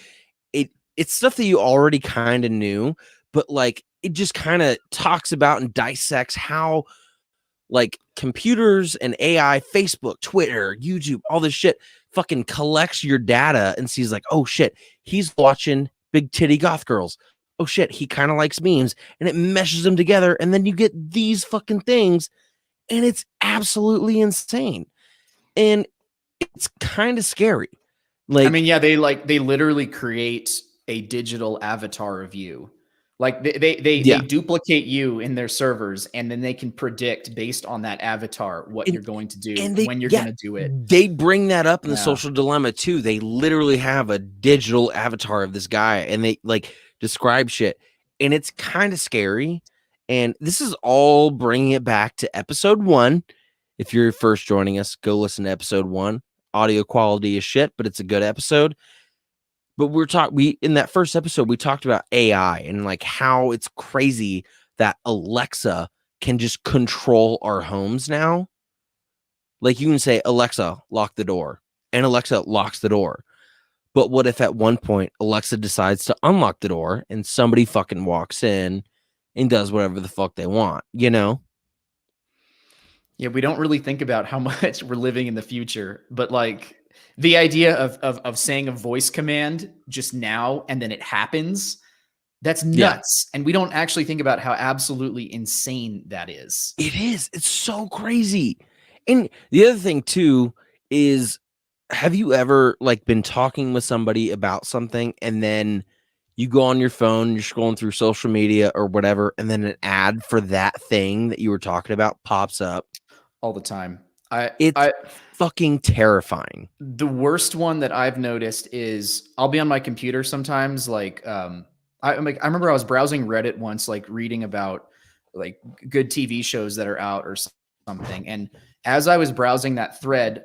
It's stuff that you already kind of knew, but like it just kind of talks about and dissects how like computers and AI, Facebook, Twitter, YouTube, all this shit fucking collects your data and sees like, oh shit, he's watching big titty goth girls. Oh shit, he kind of likes memes, and it meshes them together, and then you get these fucking things, and it's absolutely insane. And it's kind of scary. Like, I mean, yeah, they literally create a digital avatar of you. Like they duplicate you in their servers, and then they can predict based on that avatar what you're going to do and when you're going to do it. They bring that up in The Social Dilemma too. They literally have a digital avatar of this guy, and they like describe shit, and it's kind of scary. And this is all bringing it back to episode 1. If you're first joining us, go listen to episode 1. Audio quality is shit, but it's a good episode. But we in that first episode, we talked about AI and like how it's crazy that Alexa can just control our homes now. Like you can say, Alexa, lock the door, and Alexa locks the door. But what if at one point Alexa decides to unlock the door and somebody fucking walks in and does whatever the fuck they want, you know? Yeah, we don't really think about how much we're living in the future, but like the idea of saying a voice command just now and then it happens, that's nuts. And we don't actually think about how absolutely insane that is. It is. It's so crazy. And the other thing too is, have you ever like been talking with somebody about something, and then you go on your phone, you're scrolling through social media or whatever, and then an ad for that thing that you were talking about pops up? All the time. It's fucking terrifying. The worst one that I've noticed is I'll be on my computer sometimes. Like, I remember I was browsing Reddit once, like reading about like good TV shows that are out or something. And as I was browsing that thread,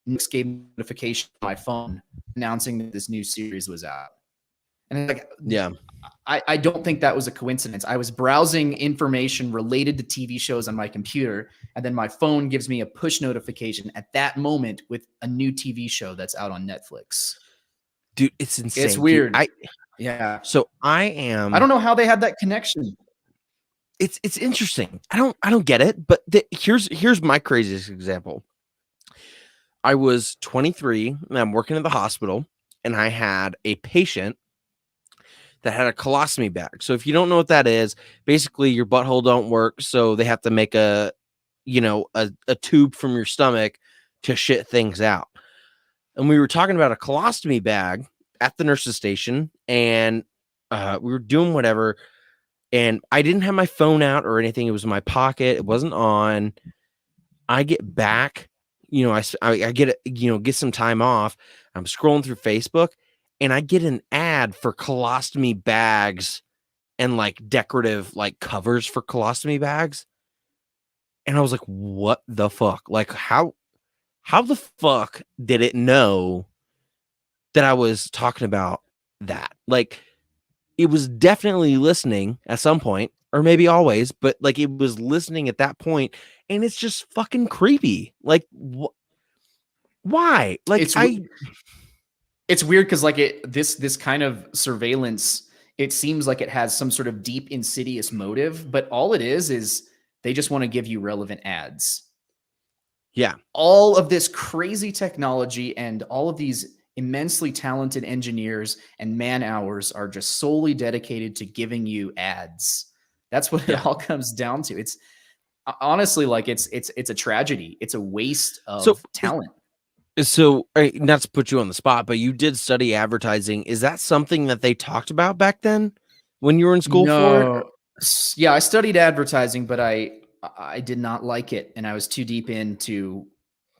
Nick's gave me a notification on my phone announcing that this new series was out. And like, yeah, I don't think that was a coincidence. I was browsing information related to TV shows on my computer, and then my phone gives me a push notification at that moment with a new TV show that's out on Netflix. Dude, it's insane. It's weird. Dude, So I don't know how they had that connection. It's interesting. I don't get it, but here's my craziest example. I was 23 and I'm working at the hospital, and I had a patient that had a colostomy bag. So if you don't know what that is, basically your butthole don't work, so they have to make a tube from your stomach to shit things out. And we were talking about a colostomy bag at the nurse's station, and we were doing whatever, and I didn't have my phone out or anything. It was in my pocket. It wasn't on. I get back, I get get some time off. I'm scrolling through Facebook, and I get an ad for colostomy bags and like decorative like covers for colostomy bags. And I was like, what the fuck? Like, how the fuck did it know that I was talking about that? Like, it was definitely listening at some point, or maybe always, but like it was listening at that point, and it's just fucking creepy. Like, why? Like, it's weird because like this kind of surveillance, it seems like it has some sort of deep insidious motive, but all it is they just want to give you relevant ads. Yeah. All of this crazy technology and all of these immensely talented engineers and man hours are just solely dedicated to giving you ads. That's what Yeah. it all comes down to. It's honestly like it's a tragedy. It's a waste of So talent. So, not to put you on the spot, but you did study advertising. Is that something that they talked about back then when you were in school for it? No. Yeah, I studied advertising, but I did not like it, and I was too deep in to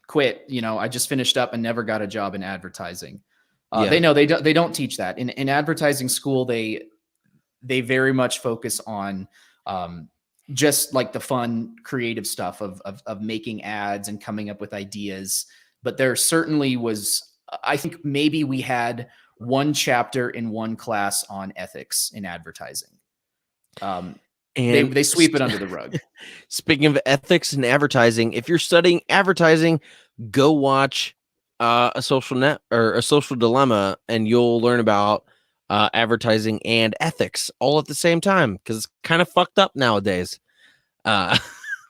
quit. I just finished up and never got a job in advertising. Yeah. They don't teach that in advertising school. They very much focus on just like the fun, creative stuff of making ads and coming up with ideas. But there certainly was, I think maybe we had one chapter in one class on ethics in advertising. And They sweep it under the rug. Speaking of ethics and advertising, if you're studying advertising, go watch a social dilemma, and you'll learn about advertising and ethics all at the same time, because it's kind of fucked up nowadays.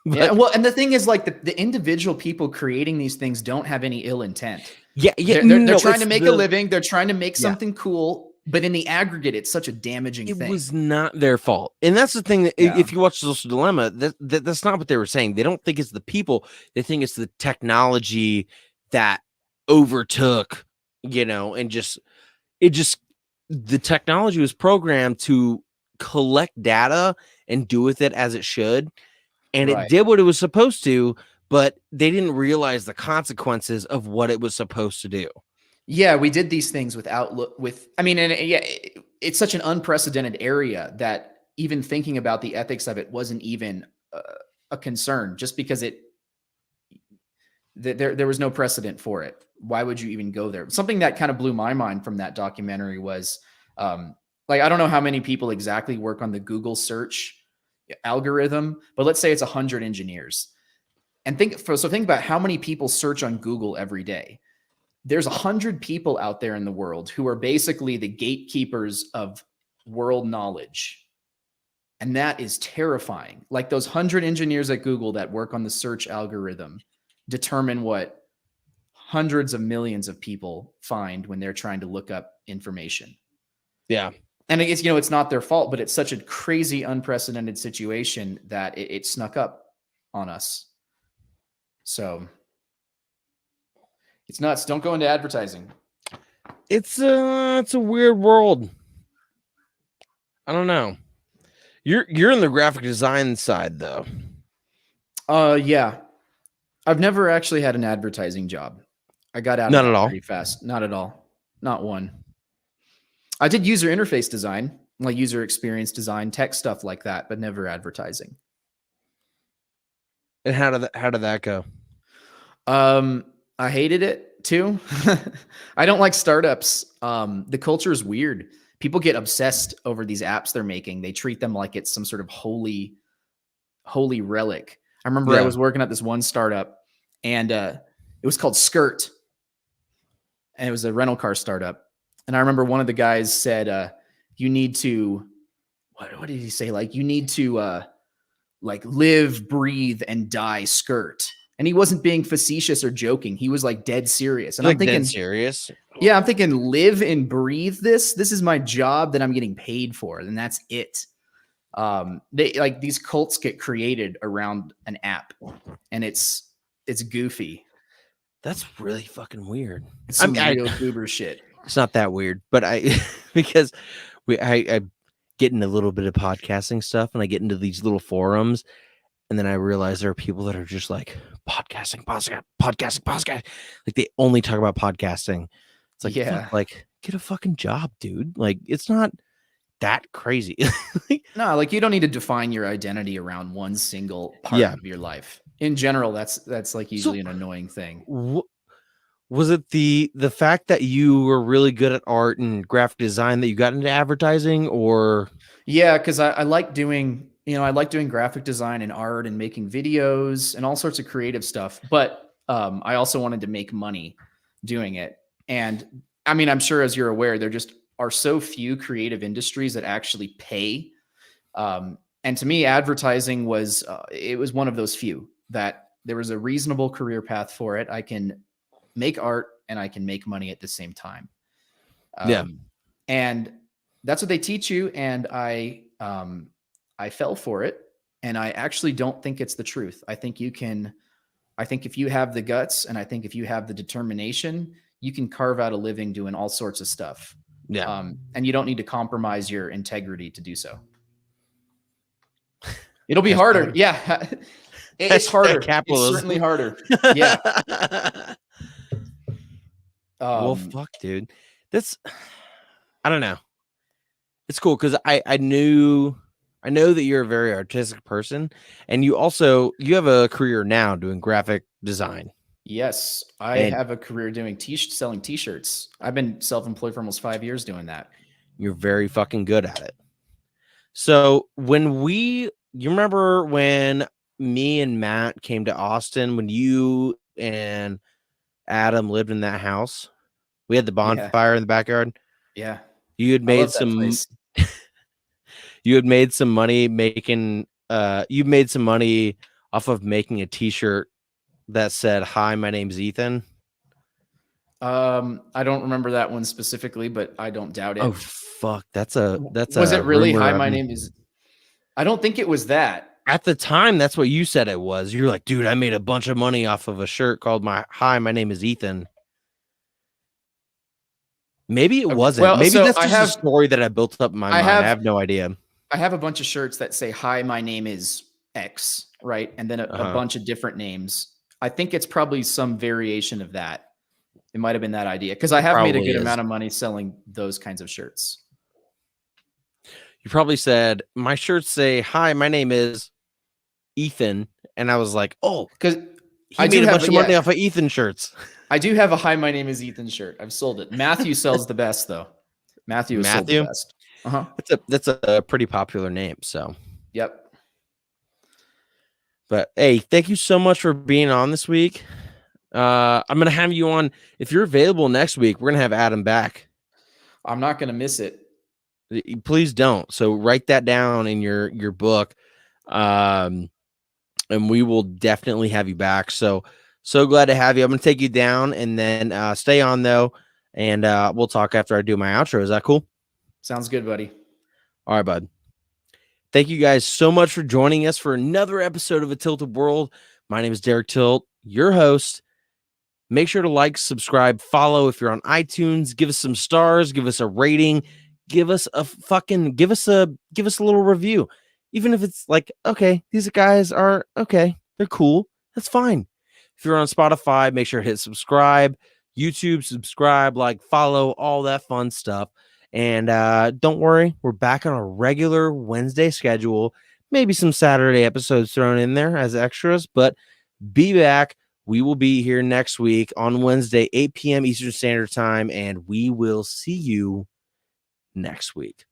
Yeah, well, and the thing is, like the individual people creating these things don't have any ill intent. Yeah, They're trying to make a living. They're trying to make Yeah. something cool, but in the aggregate, it's such a damaging It thing. was not their fault, and that's the thing. That Yeah. if you watch the Social Dilemma, that's not what they were saying. They don't think it's the people; they think it's the technology that overtook, and the technology was programmed to collect data and do with it as it should, and Right. it did what it was supposed to, but they didn't realize the consequences of what it was supposed to do. Yeah, we did these things it's such an unprecedented area that even thinking about the ethics of it wasn't even a concern, just because there was no precedent for it. Why would you even go there? Something that kind of blew my mind from that documentary was, I don't know how many people exactly work on the Google search algorithm, but let's say it's 100 engineers. And think about how many people search on Google every day. There's 100 people out there in the world who are basically the gatekeepers of world knowledge. And that is terrifying. Like those 100 engineers at Google that work on the search algorithm determine what hundreds of millions of people find when they're trying to look up information. Yeah. And I guess, it's not their fault, but it's such a crazy, unprecedented situation that it snuck up on us. So it's nuts. Don't go into advertising. It's a weird world. I don't know. You're in the graphic design side though. Yeah. I've never actually had an advertising job. I got out Not of at that all. pretty fast. Not at all. Not one. I did user interface design, like user experience design, tech stuff like that, but never advertising. And how did that go? I hated it too. I don't like startups. The culture is weird. People get obsessed over these apps they're making. They treat them like it's some sort of holy relic. I remember I was working at this one startup, and it was called Skirt, and it was a rental car startup. And I remember one of the guys said, "You need to," what did he say? Like, you need to like live, breathe, and die Skirt. And he wasn't being facetious or joking. He was like dead serious. And I'm thinking, dead serious. Yeah, I'm thinking, live and breathe this. This is my job that I'm getting paid for, and that's it. They like these cults get created around an app, and it's goofy. That's really fucking weird. It's some real goober shit. It's not that weird, but because I get into a little bit of podcasting stuff, and I get into these little forums, and then I realize there are people that are just like podcasting. Like they only talk about podcasting. It's like, Yeah. like get a fucking job, dude. Like it's not that crazy. No, like you don't need to define your identity around one single part of your life. In general, that's like usually an annoying thing. Was it the fact that you were really good at art and graphic design that you got into advertising, or? Yeah, because I like doing, I like doing graphic design and art and making videos and all sorts of creative stuff. But I also wanted to make money doing it. And I mean, I'm sure as you're aware, there just are so few creative industries that actually pay. And to me, advertising was one of those few that there was a reasonable career path for it. I can make art and I can make money at the same time. And that's what they teach you. And I I fell for it, and I actually don't think it's the truth. I think if you have the guts, and I think if you have the determination, you can carve out a living doing all sorts of stuff. Yeah. And you don't need to compromise your integrity to do so. It'll be Hashtag- harder. Yeah. It's harder. capitalism. It's certainly harder. Yeah. Well, fuck, dude. I don't know. It's cool because I know that you're a very artistic person, and you have a career now doing graphic design. Yes, I have a career doing selling t-shirts. I've been self-employed for almost 5 years doing that. You're very fucking good at it. So you remember when me and Matt came to Austin, when you and Adam lived in that house? We had the bonfire in the backyard. Yeah. You had made some money making you made some money off of making a t-shirt that said, "Hi, my name's Ethan." I don't remember that one specifically, but I don't doubt it. Oh fuck, that's was it really rumor "Hi, my name is"? I don't think it was that. At the time, that's what you said it was. You're like, dude, I made a bunch of money off of a shirt called "Hi, my name is Ethan." Maybe it wasn't. Well, maybe so that's just a story that I built up in my mind. I have no idea. I have a bunch of shirts that say, "Hi, my name is X," right? And then a bunch of different names. I think it's probably some variation of that. It might have been that idea, because I have made a good amount of money selling those kinds of shirts. You probably said, "My shirts say, 'Hi, my name is Ethan,'" and I was like, "Oh, because I made a bunch of money off of Ethan shirts." I do have a "Hi, my name is Ethan" shirt. I've sold it. Matthew sells the best, though. Matthew sold the best. That's a pretty popular name. So, yep. But hey, thank you so much for being on this week. I'm gonna have you on if you're available next week. We're gonna have Adam back. I'm not gonna miss it. Please don't. So write that down in your book, and we will definitely have you back. So glad to have you. I'm gonna take you down, and then stay on though, and we'll talk after I do my outro. Is that cool? Sounds good, buddy. All right, bud. Thank you guys so much for joining us for another episode of A Tilted World. My name is Derek Tilt, your host. Make sure to like, subscribe, follow if you're on iTunes. Give us some stars, give us a rating, give us a little review. Even if it's like, okay, these guys are okay, they're cool. That's fine. If you're on Spotify, make sure to hit subscribe. YouTube, subscribe, like, follow, all that fun stuff. And don't worry, we're back on a regular Wednesday schedule. Maybe some Saturday episodes thrown in there as extras, but be back. We will be here next week on Wednesday, 8 p.m. Eastern Standard Time, and we will see you next week.